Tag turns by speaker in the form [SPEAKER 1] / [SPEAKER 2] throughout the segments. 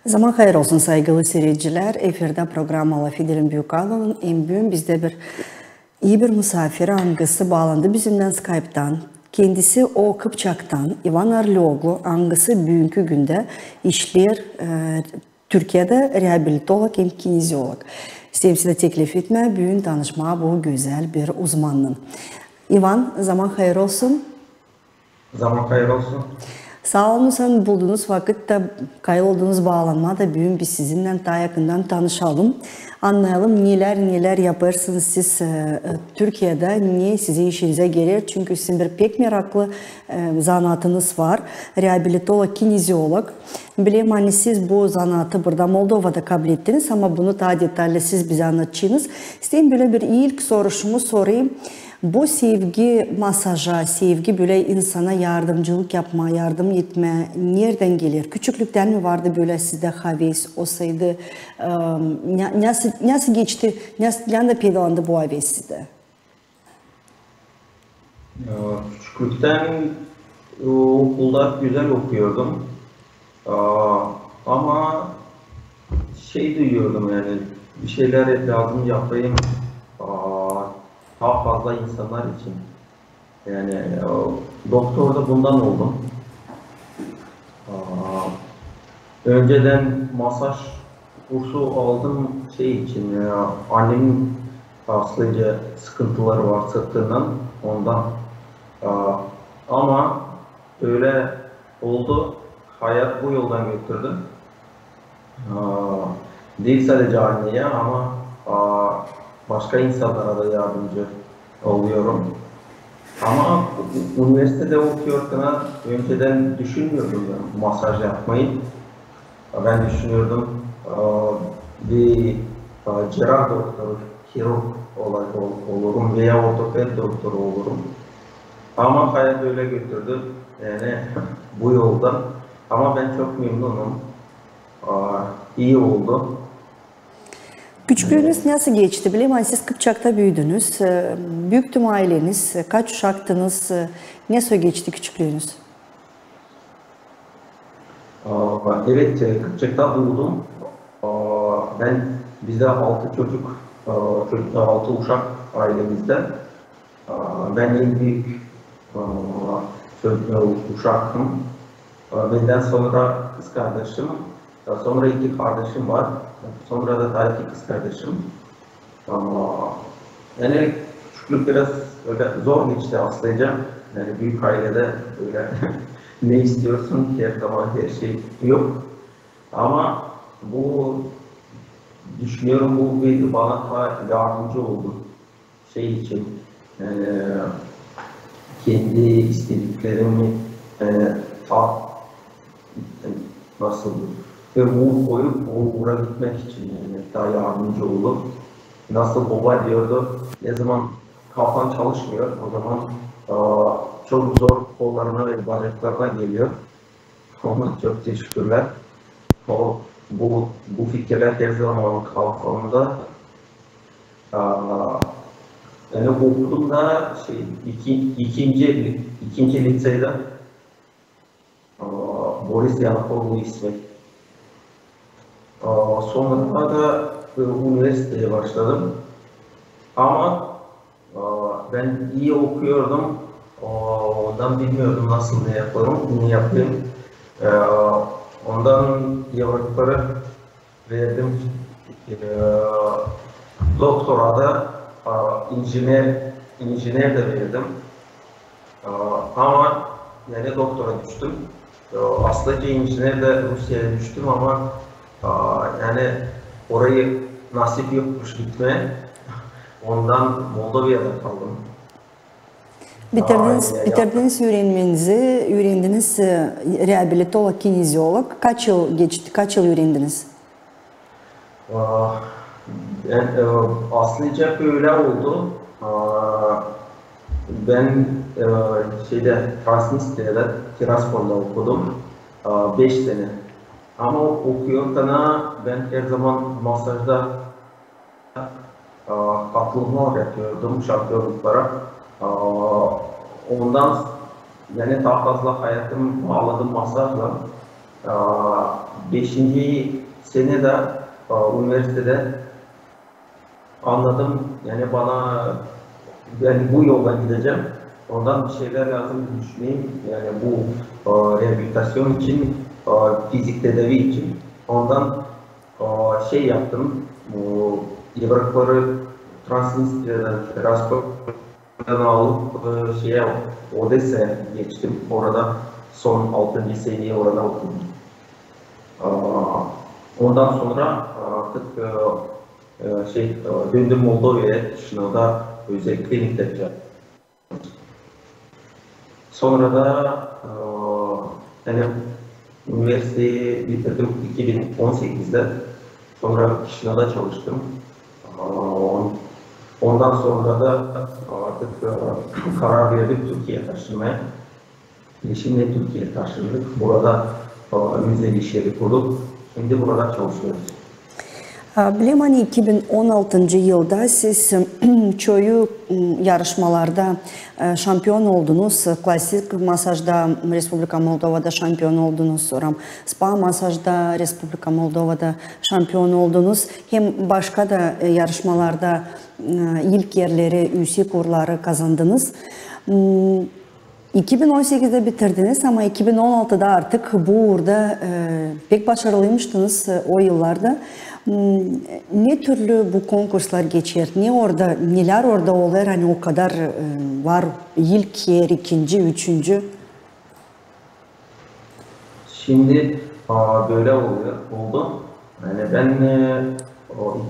[SPEAKER 1] Zaman hayır olsun saygılı seyirciler. Efirde programı Fidel'in Büyükalı'nın bugün bizde iyi bir misafir angısı bağlandı bizimle Skype'tan. Kendisi o Kıpçak'tan Ivan Arlioğlu angısı bugünkü günde işler Türkiye'de rehabilitolog hem kineziolog. Size teklif etme, bugün tanışma bu güzel bir uzmanın. Ivan, zaman hayır olsun.
[SPEAKER 2] Zaman hayır olsun.
[SPEAKER 1] Sağ olun, sen bulduğunuz vakitte kaybolduğunuz bağlanmada bugün biz sizinle daha yakından tanışalım. Anlayalım neler yaparsınız siz Türkiye'de, niye sizin işinize gelir? Çünkü sizin bir pek meraklı zanaatınız var. Rehabilitolog, kineziolog. Bileyim hani siz bu zanaatı burada Moldova'da kabul ettiniz ama bunu daha detaylı siz bize anlatacaksınız. İsteyim böyle bir ilk soruşumu sorayım. Bu sevgi masaja, sevgi böyle insana yardımcılık yapma, yardım etme nereden gelir? Küçüklükten mi vardı böyle sizde heves olsaydı? Nasıl geçti, nasıl peydalandı bu heves sizde?
[SPEAKER 2] Küçüklükten okulda güzel okuyordum. Ama duyuyordum yani bir şeyler lazım yapayım. Daha fazla insanlar için. Yani doktor da bundan oldum. Önceden masaj kursu aldım için. Annemin başlıca sıkıntıları var sırtından ondan. Ama öyle oldu. Hayat bu yoldan götürdü. Değil sadece anneye ama başka insanlara da yardımcı oluyorum. Ama üniversitede okuyorken önceden düşünmüyordum masaj yapmayı. Ben düşünüyordum bir cerrah doktoru, kirurg olurum veya ortoped doktoru olurum. Ama hayat öyle götürdü yani bu yoldan. Ama ben çok memnunum. İyi oldu.
[SPEAKER 1] Küçüklüğünüz nasıl geçti? Bileyim siz Kıpçak'ta büyüdünüz. Büyüktüm aileniz. Kaç uşaktınız? Nasıl geçti küçüklüğünüz?
[SPEAKER 2] Evet, Kıpçak'ta doğdum. Bizde 6 çocuk, 6 uşak ailemizde. Ben en büyük uşaktım. Benden sonra kız kardeşim, sonra 2 kardeşim var. Sonra da daha 2 kız kardeşim. Yani küçüklük biraz öyle zor geçti aslında. Yani büyük ailede öyle ne istiyorsun ki her zaman her şey yok. Ama düşünüyorum bu bana yardımcı oldu için. Yani, kendi istediklerimi nasıl ve koyup uğra gitmek için yani daha yardımcı olur. Nasıl baba diyordu, ne zaman kafan çalışmıyor, o zaman çok zor kollarına ve bacaklarına geliyor. Ona çok teşekkürler. Bu fikirler her zaman kafamda. Yani okudum da ikinci lisede Boris Yanakoğlu ismi. Sonra da üniversiteye başladım. Ama ben iyi okuyordum. Ondan bilmiyordum nasıl ne yapayım. Ondan yavruları verdim. Doktora da injiner de verdim. Ama yani doktora düştüm. Aslında injiner de Rusya'ya düştüm ama yani orayı nasip yokmuş gitmeye. Ondan Moldova'da kaldım.
[SPEAKER 1] Bitirdiniz öğrendiniz rehabilitolog, kineziolog. Kaç yıl geçti, kaç yıl öğrendiniz?
[SPEAKER 2] Aslında böyle oldu. Ben Transnistria'da, Tiraspoli'de okudum. 5 sene. Ama okuyorken ben her zaman masajda katılımlar yapıyordum, şampiyonluklara. Ondan yani daha fazla hayatımı bağladım masajla. 5. senede üniversitede anladım. Yani yani bu yoldan gideceğim. Ondan bir şeyler lazım düşüneyim. Yani bu rehabilitasyon için, fizik tedavi için. Ondan şey yaptım. Bu evrakları Transnistria'dan alıp Odessa'ya geçtim. Orada son 6. seneyi orada okudum. Ondan sonra artık döndüm Moldova'ya, Chișinău'da özel klinikte çalıştım. Sonra da yani üniversiteyi bitirdim 2018'de. Sonra Chișinău'da çalıştım. Ondan sonra da artık karar verdik Türkiye'ye taşınmaya. Şimdi Türkiye'ye taşındık. Burada müze iş yeri kurduk. Şimdi burada çalışıyoruz.
[SPEAKER 1] Bilem hani 2016 yılda siz çoğu yarışmalarda şampiyon oldunuz. Klasik masajda Respublika Moldova'da şampiyon oldunuz. Sonra spa masajda Respublika Moldova'da şampiyon oldunuz. Hem başka da yarışmalarda ilk yerleri, üsi kurları kazandınız. 2018'de bitirdiniz ama 2016'da artık bu uğurda pek başarılıymıştınız o yıllarda. Ne türlü bu konkurslar geçer? Neler orada olur? Hani o kadar var ilk yer, ikinci, üçüncü.
[SPEAKER 2] Şimdi böyle oldu. Yani ben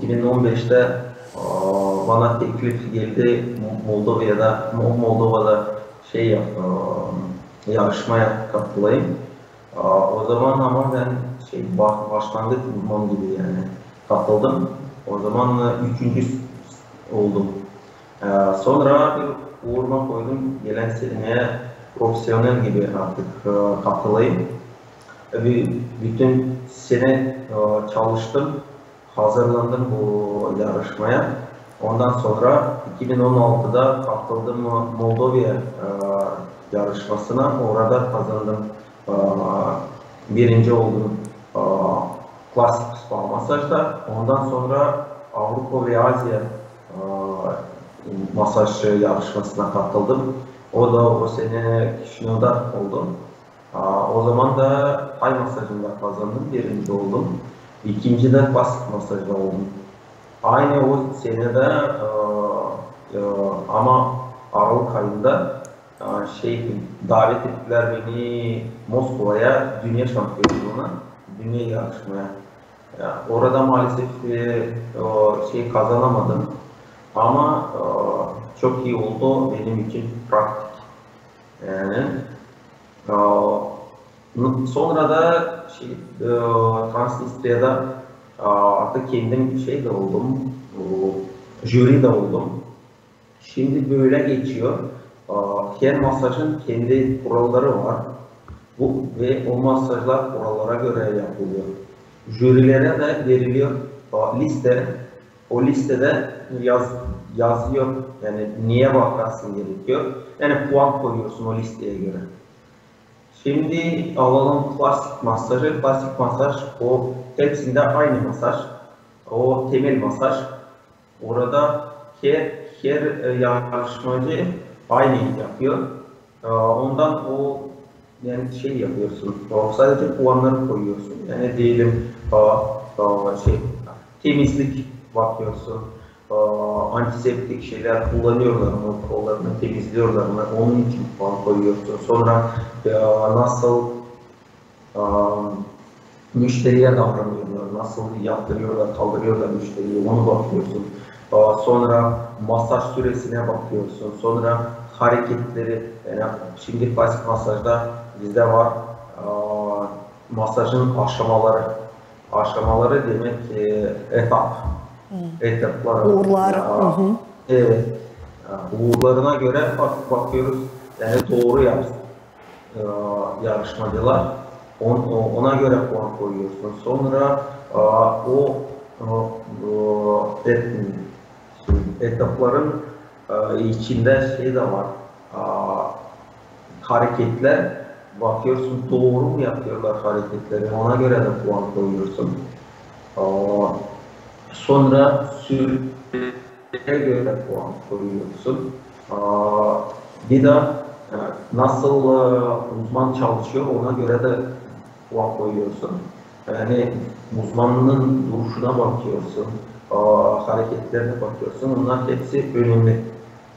[SPEAKER 2] 2015'te bana teklif geldi Moldova'da yarışmaya katılayım. O zaman ama ben başlangıç uzman gibi yani katıldım. O zaman 3. oldum. Sonra bir uğurma koydum. Gelen seneye profesyonel gibi artık katılayım. Bütün sene çalıştım. Hazırlandım bu yarışmaya. Ondan sonra 2016'da katıldım Moldova yarışmasına. Orada kazandım. Birinci oldum klasik spa masajda. Ondan sonra Avrupa ve Asya masaj yarışmasına katıldım. O da o sene Chișinău'da oldu. O zaman da ay masajında kazandım. Birinci oldum. İkinci de klasik masajda oldum. Aynı o senede ama Aralık ayında davet ettiler beni Moskova'ya dünya şampiyonluğuna, dünya yarışmaya. Orada maalesef kazanamadım ama çok iyi oldu benim için praktik. Yani sonra da Transnistria'da artık kendim de oldum, jüri de oldum. Şimdi böyle geçiyor. Her masajın kendi kuralları var. Ve o masajlar kurallara göre yapılıyor. Jürilere de veriliyor liste. O listede yazıyor. Yani niye bakarsın gerekiyor. Yani puan koyuyorsun o listeye göre. Şimdi alalım klasik masajı. Klasik masaj o hepsinde aynı masaj. O temel masaj. Orada her yarışmacı aynı yapıyor. Ondan yani yapıyorsun. Sadece puanları koyuyorsun. Yani diyelim temizlik bakıyorsun. Antiseptik şeyler kullanıyorlar mı? Kollarını temizliyorlar mı? Onun için puan koyuyorsun. Sonra nasıl müşteriye davranıyorlar, nasıl yaptırıyorlar, kaldırıyorlar müşteriyi, onu bakıyorsun. Sonra masaj süresine bakıyorsun. Sonra hareketleri, yani şimdi klasik masajda bizde var masajın aşamaları. Aşamaları demek etaplar.
[SPEAKER 1] Uğurlar.
[SPEAKER 2] Evet. Uğurlarına göre bakıyoruz. Yani doğru yapsın yarışmacılar. Ona göre puan koyuyorsun. Sonra etapların içinde de var. Hareketler bakıyorsun doğru mu yapıyorlar hareketleri, ona göre de puan koyuyorsun. Aa, sonra süreye göre puan koyuyorsun. Bir de nasıl uzman çalışıyor ona göre de puan koyuyorsun. Yani uzmanının duruşuna bakıyorsun, hareketlerine bakıyorsun. Bunlar hepsi önemli.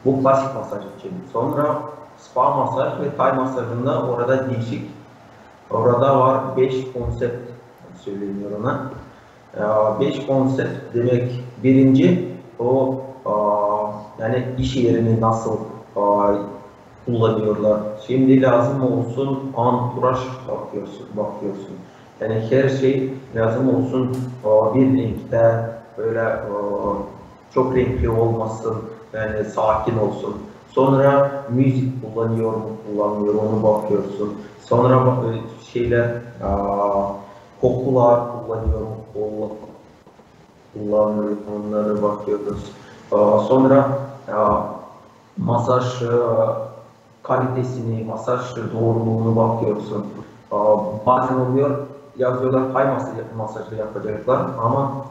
[SPEAKER 2] Bu klasik masaj için. Sonra spa masaj ve Thai masajında orada değişik. Orada var 5 konsept söyleniyor ona. 5 konsept demek birinci o yani iş yerini nasıl kullanıyorlar. Şimdi lazım olsun anturaj bakıyorsun. Yani her şey lazım olsun bir renkte böyle çok renkli olmasın, yani sakin olsun. Sonra müzik kullanıyor mu kullanmıyor onu bakıyorsun. Sonra şeyler kokular kullanıyor mu kullanmıyor onlara bakıyoruz. Sonra masaj kalitesini, masaj doğruluğunu bakıyorsun. Bazen oluyor, yazıyorlar Thai masajı yapacaklar ama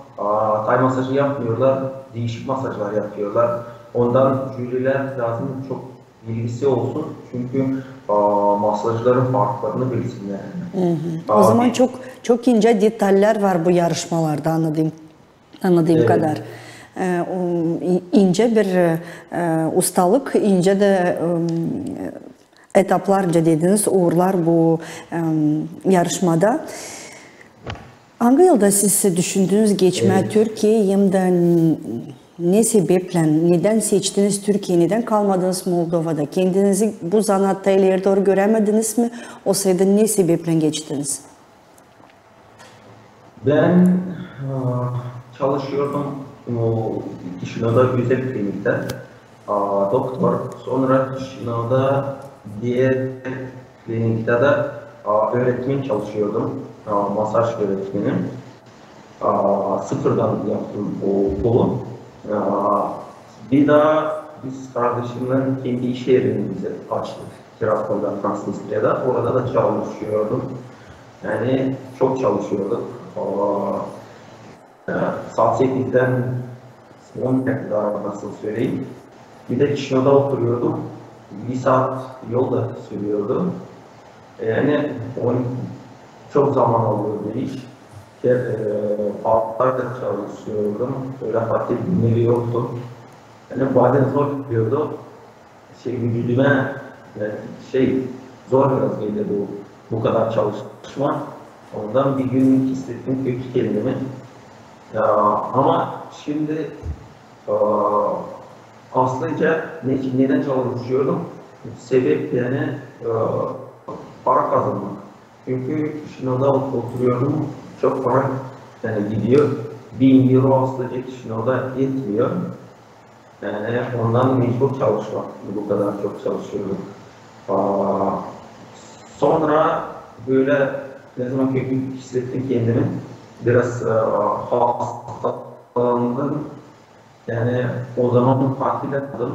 [SPEAKER 2] Thai masajı yapmıyorlar, değişik masajlar yapıyorlar. Ondan jüriler lazım çok bilgisi olsun çünkü masajların farklarını bilsinler.
[SPEAKER 1] O zaman çok ince detaylar var bu yarışmalarda anladığım
[SPEAKER 2] Evet.
[SPEAKER 1] kadar. İnce bir ustalık, ince de etaplarca dediniz uğurlar bu yarışmada. Hangi yılda siz düşündünüz geçme Türkiye'yi hem de ne sebeple, neden seçtiniz Türkiye'yi, neden kalmadınız Moldova'da? Kendinizi bu zanatta ileri doğru göremediniz mi? O sırada ne sebeple geçtiniz?
[SPEAKER 2] Ben çalışıyordum Chișinău'da güzel klinikte doktor. Sonra Chișinău'da diğer klinikte de öğretmen çalışıyordum. Masaj öğretmeni. Sıfırdan yaptım o okulu. Bir daha biz kardeşimle kendi iş yerimizi açtık. Tiraspol'da, Transnistria'da. Orada da çalışıyordum. Yani çok çalışıyorduk. Saat 8'den 10'a kadar nasıl söyleyeyim. Bir de Chișinău'da oturuyordum. Bir saat yolda sürüyordu. Yani çok zaman alıyordu iş. Haftalarda çalışıyordum. Öyle tatil günleri yoktu. Yani bazen zor gidiyordu. Vücuduma zor biraz geliyordu bu kadar çalışma. Ondan bir gün hissettim kötü kendimi. Ama şimdi aslında neden çalışıyordum? Sebep yani para kazanmak. Çünkü Chișinău'da oturuyordum, çok para yani gidiyor. 1000 euro aslında Chișinău'da yetmiyor. Yani ondan mecbur çalışmak. Bu kadar çok çalışıyordum. Sonra böyle ne zaman kötü hissettim kendimi. Biraz hastalandım. Yani o zaman tatil ettim.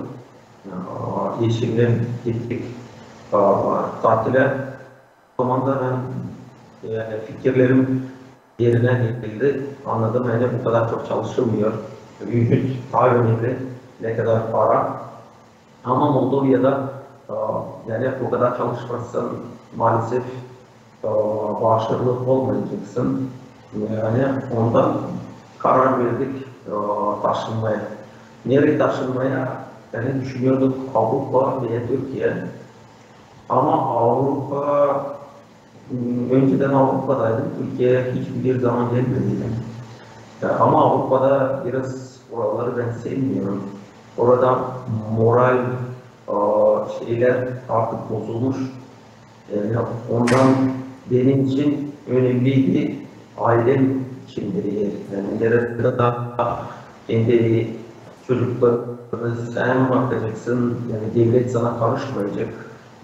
[SPEAKER 2] Eşimle gittik tatile. O zaman da ben yani fikirlerim yerine geldi. Anladım yani bu kadar çok çalışılmıyor. Vücut daha önemli. Ne kadar para. Ama Moldova'da yani bu kadar çalışmazsan maalesef başarılı olmayacaksın. Yani ondan karar verdik taşınmaya. Nereye taşınmaya? Yani düşünüyorduk Avrupa veya Türkiye. Ama Avrupa, önceden Avrupa'daydım. Türkiye'ye hiçbir zaman gelmedim. Ama Avrupa'da biraz oraları ben sevmiyorum. Orada moral şeyler artık bozulmuş. Yani ondan benim için önemliydi. Ailem içindir. Yani nerede daha kendi çocuklarını sen bakacaksın. Yani devlet sana karışmayacak.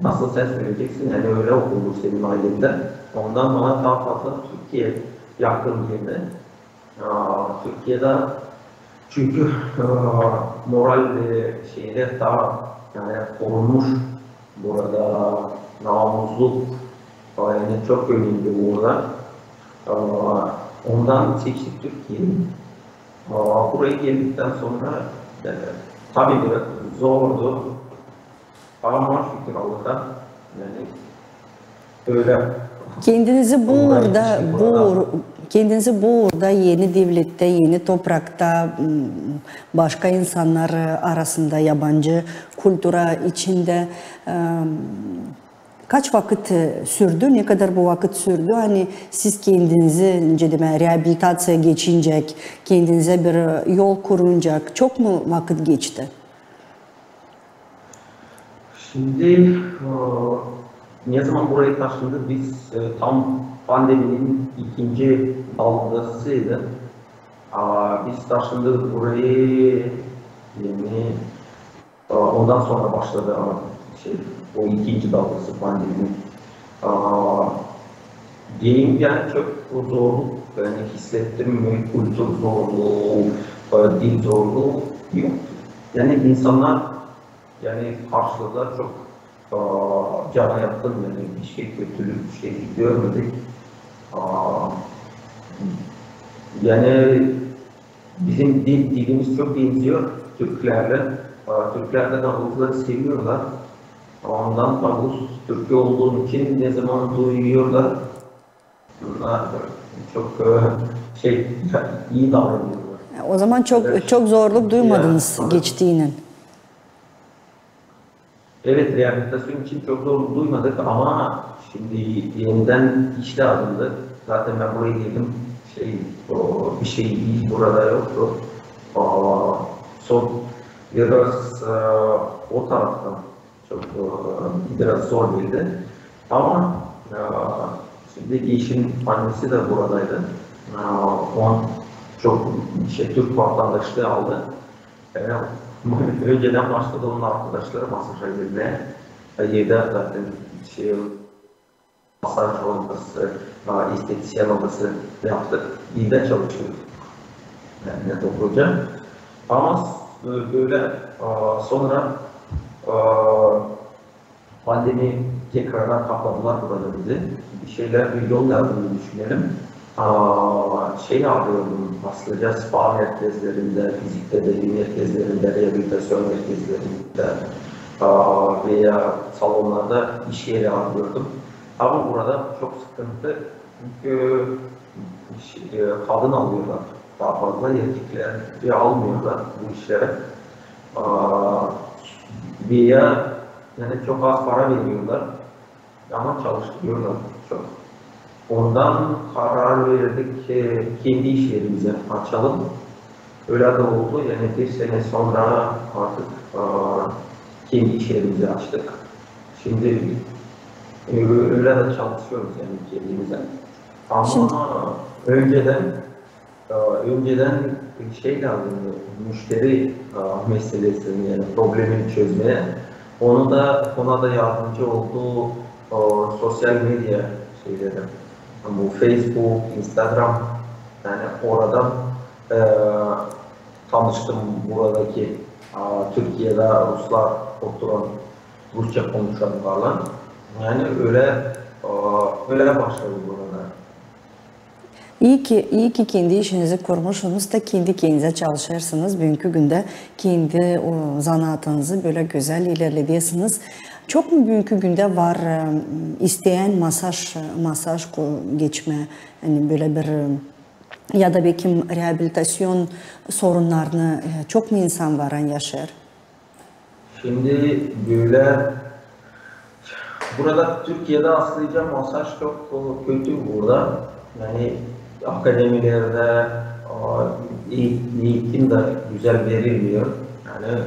[SPEAKER 2] Nasıl sen söyleyeceksin? Yani öyle okulur senin ailende. Ondan bana daha fazla Türkiye yakın geldi. Türkiye'de çünkü moral şeyler daha yani korunmuş. Burada namusluk Yani çok önemli burada. Ondan seçtik Türkiye'yi. Buraya geldikten sonra yani, tabii biraz zordu. Ama şükür Allah'a yani öyle.
[SPEAKER 1] Kendinizi burada,
[SPEAKER 2] Burada.
[SPEAKER 1] kendinizi burada yeni devlette, yeni toprakta, başka insanlar arasında, yabancı kültüra içinde kaç vakit sürdü, ne kadar bu vakit sürdü? Hani siz kendinizi rehabilitasya geçinecek, kendinize bir yol kurunacak, çok mu vakit geçti?
[SPEAKER 2] Şimdi ne zaman buraya taşındık biz tam pandeminin ikinci dalgasıydı. Biz taşındık burayı yani ondan sonra başladı o ikinci dalgası pandeminin. Diyeyim yani çok zorluk yani hissettim, kültür zorluğu, dil zorluğu yok. Yani insanlar yani karşılıklar çok cana yakın yani bir şey kötülük bir şey görmedik. Yani bizim dilimiz çok benziyor Türklerle. Türkler de davulları seviyorlar. Ondan davul Türkiye olduğum için ne zaman duyuyorlar bunlar çok iyi davranıyorlar.
[SPEAKER 1] O zaman çok zorluk duymadınız geçtiğinin.
[SPEAKER 2] Evet, rehabilitasyon için çok zor duymadık ama şimdi yeniden işe alındı. Zaten ben buraya geldim, bir şey burada yoktu. Son biraz o taraftan çok biraz zor geldi. Ama şimdi eşim annesi de buradaydı. Çok Türk vatandaşlığı aldı. Önceden başladı onun arkadaşları masaja girmeye. Evde zaten masaj odası, estetisyen odası yaptık. İyi de çalışıyorduk. Yani topluca. Ama böyle sonra pandemi tekrardan kapladılar burada bizi. Bir şeyler, bir yol yardımını düşünelim. Arıyorum aslında spa merkezlerinde, fizik tedavi merkezlerinde, rehabilitasyon merkezlerinde veya salonlarda iş yeri arıyordum. Ama burada çok sıkıntı çünkü kadın alıyorlar. Daha fazla erkekleri almıyorlar bu işlere. Veya yani çok az para veriyorlar ama çalıştırıyorlar çok. Ondan karar verdik ki kendi iş yerimizi açalım. Öyle de oldu. Yani bir sene sonra artık kendi iş yerimizi açtık. Şimdi öyle de çalışıyoruz yani kendimize. Ama önceden lazım, müşteri meselesini yani problemini çözmeye. Ona da yardımcı olduğu sosyal medya şeyleri. Bu Facebook, Instagram yani oradan tanıştım buradaki Türkiye'de Ruslar oturan Rusça konuşanlarla. Yani öyle başladı burada.
[SPEAKER 1] İyi ki kendi işinizi kurmuşsunuz da kendi kendinize çalışırsınız. Bugünkü günde kendi zanaatınızı böyle güzel ilerlediyorsunuz. Çok mu bugünkü günde var isteyen masaj geçme, yani böyle bir ya da belki rehabilitasyon sorunlarını çok mu insan var yaşar?
[SPEAKER 2] Şimdi böyle burada Türkiye'de aslında masaj çok kötü burada. Yani akademilerde eğitim de güzel verilmiyor. Yani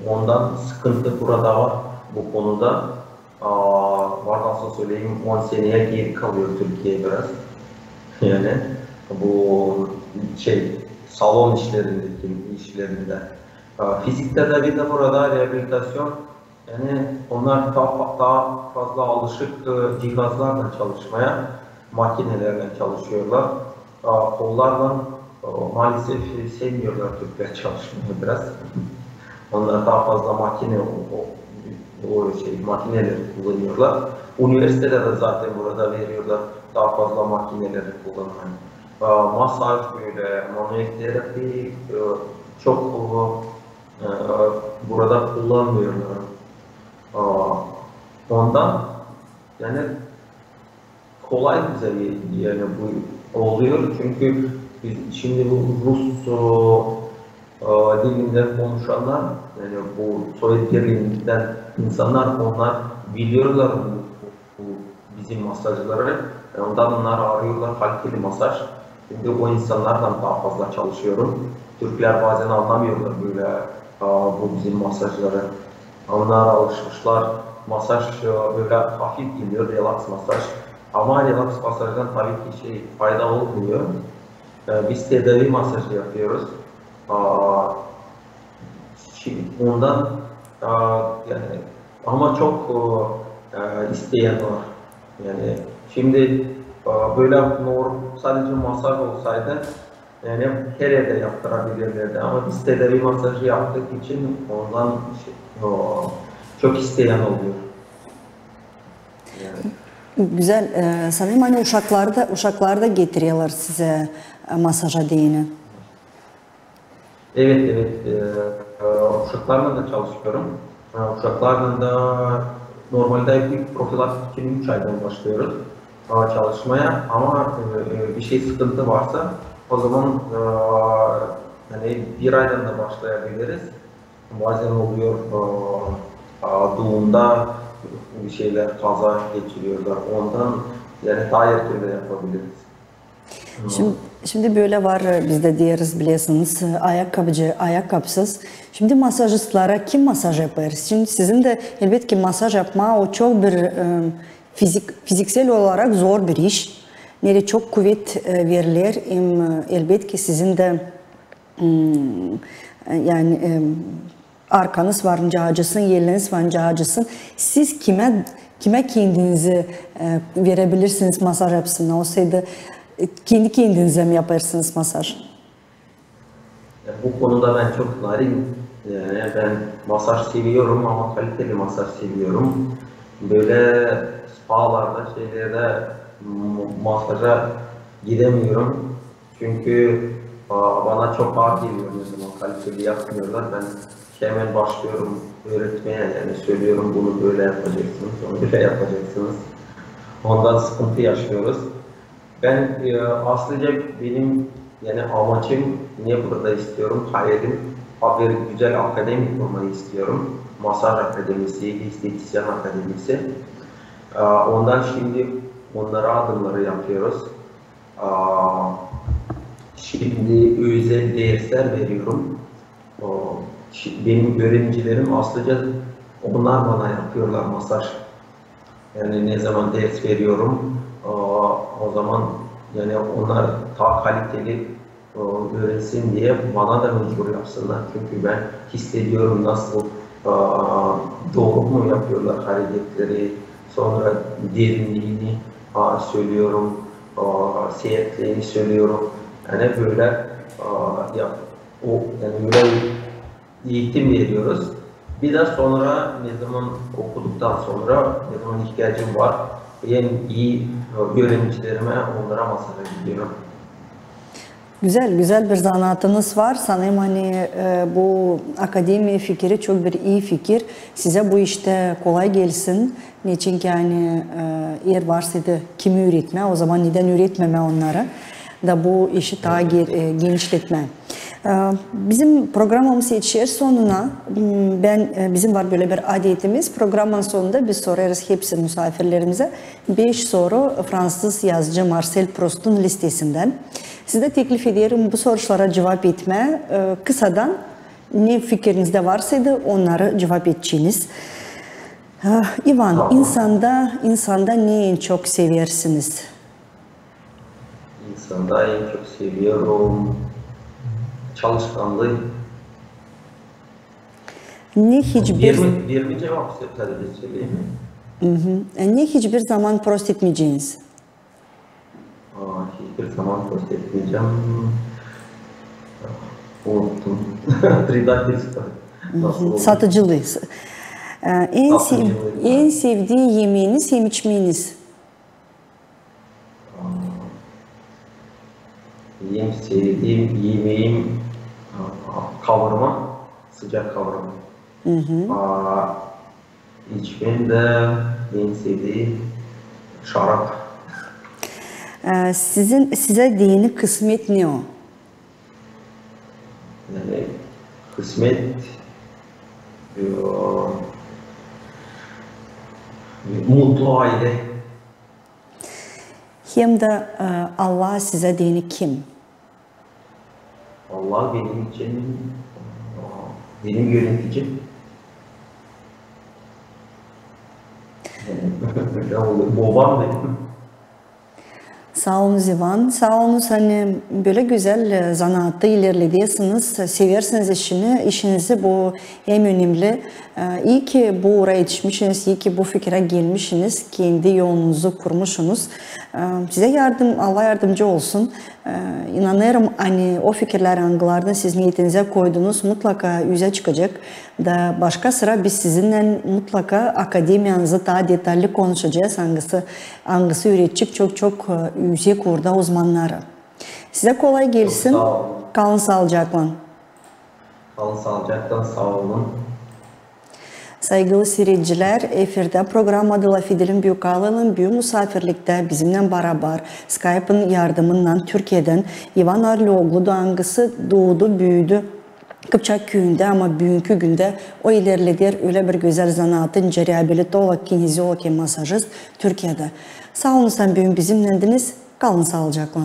[SPEAKER 2] ondan sıkıntı burada var bu konuda. Var nasıl söyleyeyim 10 seneye geri kalıyor Türkiye biraz. Yani bu salon işlerinde. Fizikte de bir de burada rehabilitasyon yani onlar daha fazla alışık cihazlarla çalışmaya, makinelerle çalışıyorlar. Kollarla maalesef sevmiyorlar Türkler çalışmayı biraz. Onlar daha fazla makine o makineleri kullanıyorlar. Üniversitede de zaten burada veriyorlar daha fazla makineleri kullanmayı. Masaj böyle, manuel terapi çok burada kullanmıyorlar. Ondan yani kolay bize yani bu oluyor çünkü şimdi bu Rus dilinde konuşanlar yani bu Sovyet Birliği'nden insanlar onlar biliyorlar bu bizim masajları. Ondan onlar arıyorlar kaliteli masaj. Şimdi o insanlardan daha fazla çalışıyorum. Türkler bazen anlamıyorlar böyle bu bizim masajları. Onlar alışmışlar. Masaj böyle hafif geliyor, relax masaj. Ama relax masajdan tabii ki fayda olmuyor. Biz tedavi masajı yapıyoruz. Ondan yani ama çok isteyen var. Yani şimdi böyle sadece masaj olsaydı yani her evde yaptırabilirlerdi ama biz tedavi masajı yaptık için ondan çok isteyen oluyor. Yani.
[SPEAKER 1] Güzel. Sanırım hani uşaklarda getiriyorlar size masaja değini.
[SPEAKER 2] Evet. Uşaklarla da çalışıyorum. Uşaklarla da normalde bir profilaktik için 3 aydan başlıyoruz çalışmaya ama bir sıkıntı varsa o zaman yani 1 aydan da başlayabiliriz. Bazen oluyor doğumda bir şeyler kaza geçiriyorlar. Ondan yani daha erken de yapabiliriz.
[SPEAKER 1] Şimdi böyle var bizde diyoruz biliyorsunuz ayakkabıcı, ayakkabısız. Şimdi masajistlara kim masaj yapar? Şimdi sizin de elbette ki masaj yapma o çok bir fiziksel olarak zor bir iş. Nereye çok kuvvet verilir. Elbette ki sizin de yani arkanız varınca acısın, yerleriniz varınca acısın. Siz kime kendinizi verebilirsiniz masaj yapsın? Olsaydı kendi kendinize mi yaparsınız masaj?
[SPEAKER 2] Bu konuda ben çok narin. Yani ben masaj seviyorum ama kaliteli masaj seviyorum. Böyle spalarda şeylerde masaja gidemiyorum. Çünkü bana çok ağır geliyor ne zaman kaliteli yapmıyorlar. Ben hemen başlıyorum öğretmeye yani söylüyorum bunu böyle yapacaksınız, onu böyle yapacaksınız. Ondan sıkıntı yaşıyoruz. Ben aslında benim yani amacım niye burada istiyorum, hayalim bir güzel akademi kurmayı istiyorum. Masaj akademisi, estetisyen akademisi. Ondan şimdi onlara adımları yapıyoruz. Şimdi özel dersler veriyorum. Benim öğrencilerim aslında onlar bana yapıyorlar masaj. Yani ne zaman ders veriyorum o zaman yani onlar daha kaliteli öğrensin diye bana da mecbur yapsınlar. Çünkü ben hissediyorum nasıl doğru mu yapıyorlar hareketleri, sonra derinliğini söylüyorum, seyahatliğini söylüyorum. Yani böyle yani böyle eğitim veriyoruz. Bir de sonra ne zaman okuduktan sonra ne zaman ihtiyacım var en iyi öğrencilerime onlara masaja gidiyorum.
[SPEAKER 1] Güzel bir zanaatınız var. Sanırım hani bu akademi fikri çok bir iyi fikir. Size bu işte kolay gelsin. Niçin ki hani eğer varsaydı kimi üretme o zaman neden üretmeme onlara da bu işi daha genişletme. Bizim programımız yetişir sonuna bizim var böyle bir adetimiz programın sonunda biz sorarız hepsi misafirlerimize 5 soru Fransız yazıcı Marcel Proust'un listesinden. Size teklif ediyorum bu sorulara cevap etme kısadan ne fikriniz varsaydı onları cevap edeceğiniz. İvan, insanda neyi en çok seversiniz?
[SPEAKER 2] İnsanda en çok seviyorum çalışkanlığı.
[SPEAKER 1] Ne hiçbir...
[SPEAKER 2] Bir cevap sadece söyleyeyim mi?
[SPEAKER 1] Ne hiçbir zaman prost etmeyeceğiniz?
[SPEAKER 2] Hiçbir zaman prost etmeyeceğim. Unuttum. Satıcılığı.
[SPEAKER 1] En sevdiği yemeğiniz hem içmeyiniz?
[SPEAKER 2] En sevdiğim yemeğim kavurma, sıcak kavurma. İçmem de en sevdiğim şarap.
[SPEAKER 1] Size dini kısmet ne o?
[SPEAKER 2] Yani kısmet mutlu aile.
[SPEAKER 1] Hem de Allah size dini kim?
[SPEAKER 2] Allah benim için benim yöneticim. Babam benim.
[SPEAKER 1] Sağ olun Ivan. Sağ olun, hani böyle güzel zanaatta ilerlediyorsunuz. Seversiniz işini, işinizi, bu en önemli. İyi ki bu oraya yetişmişsiniz, iyi ki bu fikre gelmişsiniz, kendi yolunuzu kurmuşsunuz. Size Allah yardımcı olsun. İnanıyorum hani o fikirler, angılarda siz niyetinize koydunuz, mutlaka yüze çıkacak. Da başka sıra biz sizinle mutlaka akademiyanızı daha detaylı konuşacağız. Hangisi üretecek çok yüksek orada uzmanları. Size kolay gelsin.
[SPEAKER 2] Sağ olun.
[SPEAKER 1] Kalın sağlıcakla.
[SPEAKER 2] Kalın sağlıcakla, sağ olun.
[SPEAKER 1] Saygılı seyirciler, efirde program adı Lafidil'in Büyükalın'ın büyük misafirlikte bizimle beraber Skype'ın yardımından Türkiye'den Ivan Arlioğlu hangisi doğdu, büyüdü Kıpçak köyünde, ama bugünkü günde o ilerlediler, öyle bir güzel zanaatın rehabilitolog, kinesiolog, masajist Türkiye'de. Sağ olun, sen bugün bizimlendiniz. Kalın sağlıcakla.